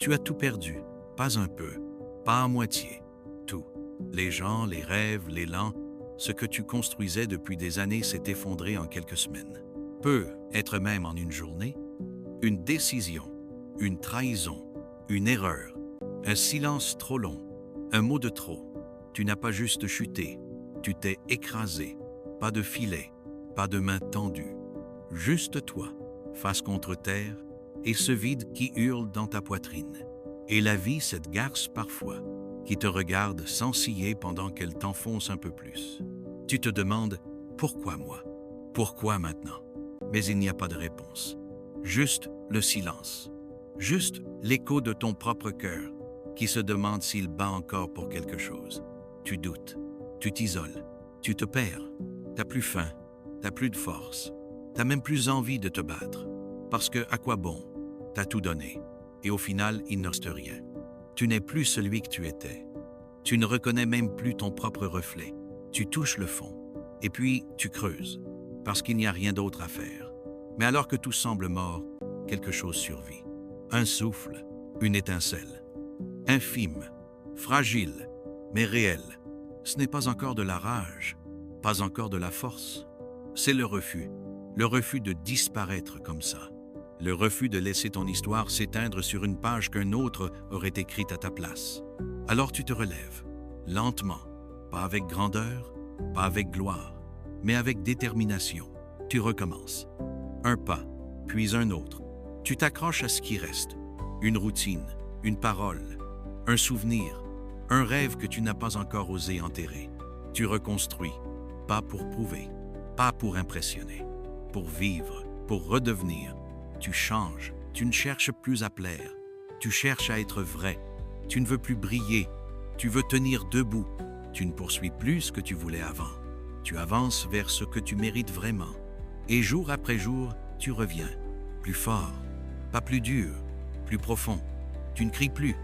Tu as tout perdu, pas un peu, pas à moitié, tout. Les gens, les rêves, l'élan, ce que tu construisais depuis des années s'est effondré en quelques semaines. Peut être même en une journée. Une décision, une trahison, une erreur, un silence trop long, un mot de trop. Tu n'as pas juste chuté, tu t'es écrasé. Pas de filet, pas de main tendue. Juste toi, face contre terre, et ce vide qui hurle dans ta poitrine. Et la vie, cette garce parfois, qui te regarde sans ciller pendant qu'elle t'enfonce un peu plus. Tu te demandes « Pourquoi moi? Pourquoi maintenant ?» Mais il n'y a pas de réponse. Juste le silence. Juste l'écho de ton propre cœur qui se demande s'il bat encore pour quelque chose. Tu doutes, tu t'isoles, tu te perds. T'as plus faim, t'as plus de force, t'as même plus envie de te battre. Parce que, à quoi bon? T'as tout donné. Et au final, il ne reste rien. Tu n'es plus celui que tu étais. Tu ne reconnais même plus ton propre reflet. Tu touches le fond. Et puis, tu creuses. Parce qu'il n'y a rien d'autre à faire. Mais alors que tout semble mort, quelque chose survit. Un souffle, une étincelle. Infime, fragile, mais réelle. Ce n'est pas encore de la rage, pas encore de la force. C'est le refus de disparaître comme ça. Le refus de laisser ton histoire s'éteindre sur une page qu'un autre aurait écrite à ta place. Alors tu te relèves, lentement, pas avec grandeur, pas avec gloire, mais avec détermination. Tu recommences. Un pas, puis un autre. Tu t'accroches à ce qui reste. Une routine, une parole, un souvenir, un rêve que tu n'as pas encore osé enterrer. Tu reconstruis, pas pour prouver, pas pour impressionner, pour vivre, pour redevenir. Tu changes, tu ne cherches plus à plaire, tu cherches à être vrai, tu ne veux plus briller, tu veux tenir debout, tu ne poursuis plus ce que tu voulais avant. Tu avances vers ce que tu mérites vraiment. Et jour après jour, tu reviens, plus fort, pas plus dur, plus profond. Tu ne cries plus,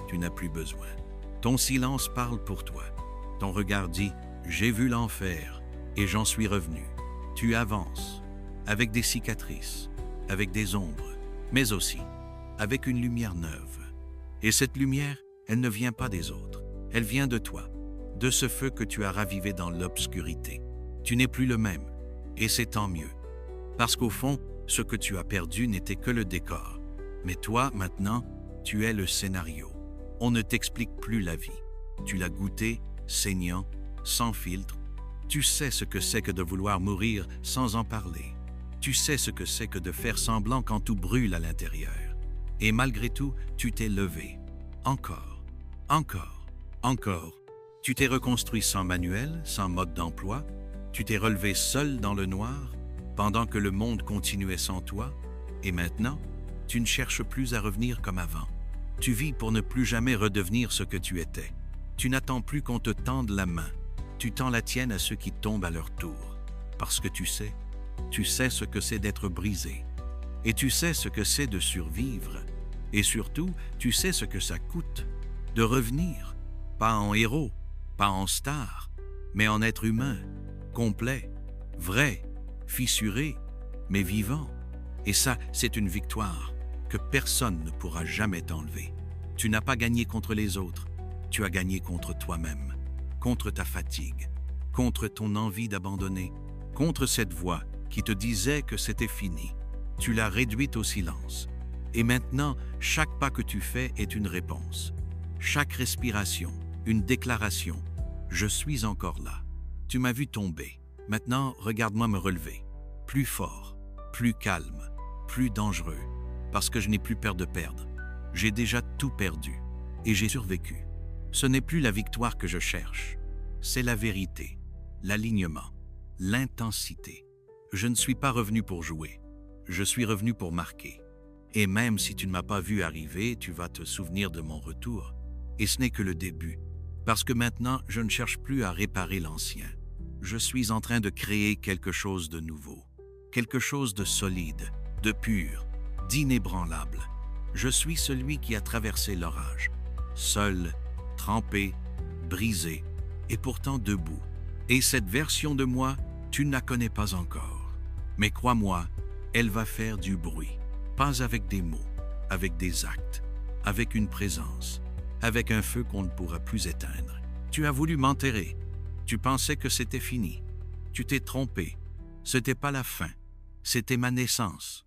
tu n'as plus besoin. Ton silence parle pour toi. Ton regard dit « J'ai vu l'enfer et j'en suis revenu ». Tu avances, avec des cicatrices, avec des ombres, mais aussi avec une lumière neuve. Et cette lumière, elle ne vient pas des autres. Elle vient de toi, de ce feu que tu as ravivé dans l'obscurité. Tu n'es plus le même, et c'est tant mieux. Parce qu'au fond, ce que tu as perdu n'était que le décor. Mais toi, maintenant, tu es le scénario. On ne t'explique plus la vie. Tu l'as goûté, saignant, sans filtre. Tu sais ce que c'est que de vouloir mourir sans en parler. Tu sais ce que c'est que de faire semblant quand tout brûle à l'intérieur. Et malgré tout, tu t'es levé. Encore, encore, encore. Tu t'es reconstruit sans manuel, sans mode d'emploi. Tu t'es relevé seul dans le noir, pendant que le monde continuait sans toi. Et maintenant, tu ne cherches plus à revenir comme avant. Tu vis pour ne plus jamais redevenir ce que tu étais. Tu n'attends plus qu'on te tende la main. Tu tends la tienne à ceux qui tombent à leur tour. Parce que tu sais ce que c'est d'être brisé. Et tu sais ce que c'est de survivre. Et surtout, tu sais ce que ça coûte de revenir, pas en héros, pas en star, mais en être humain, complet, vrai, fissuré, mais vivant. Et ça, c'est une victoire que personne ne pourra jamais t'enlever. Tu n'as pas gagné contre les autres, tu as gagné contre toi-même, contre ta fatigue, contre ton envie d'abandonner, contre cette voix qui te disait que c'était fini. Tu l'as réduite au silence. Et maintenant, chaque pas que tu fais est une réponse. Chaque respiration, une déclaration. Je suis encore là. Tu m'as vu tomber. Maintenant, regarde-moi me relever. Plus fort, plus calme, plus dangereux. Parce que je n'ai plus peur de perdre. J'ai déjà tout perdu. Et j'ai survécu. Ce n'est plus la victoire que je cherche. C'est la vérité, l'alignement, l'intensité. Je ne suis pas revenu pour jouer. Je suis revenu pour marquer. Et même si tu ne m'as pas vu arriver, tu vas te souvenir de mon retour. Et ce n'est que le début. Parce que maintenant, je ne cherche plus à réparer l'ancien. Je suis en train de créer quelque chose de nouveau. Quelque chose de solide, de pur, d'inébranlable. Je suis celui qui a traversé l'orage. Seul, trempé, brisé, et pourtant debout. Et cette version de moi, tu ne la connais pas encore. Mais crois-moi, elle va faire du bruit. Pas avec des mots, avec des actes. avec une présence, avec un feu qu'on ne pourra plus éteindre. Tu as voulu m'enterrer. Tu pensais que c'était fini. Tu t'es trompé. Ce n'était pas la fin. C'était ma naissance.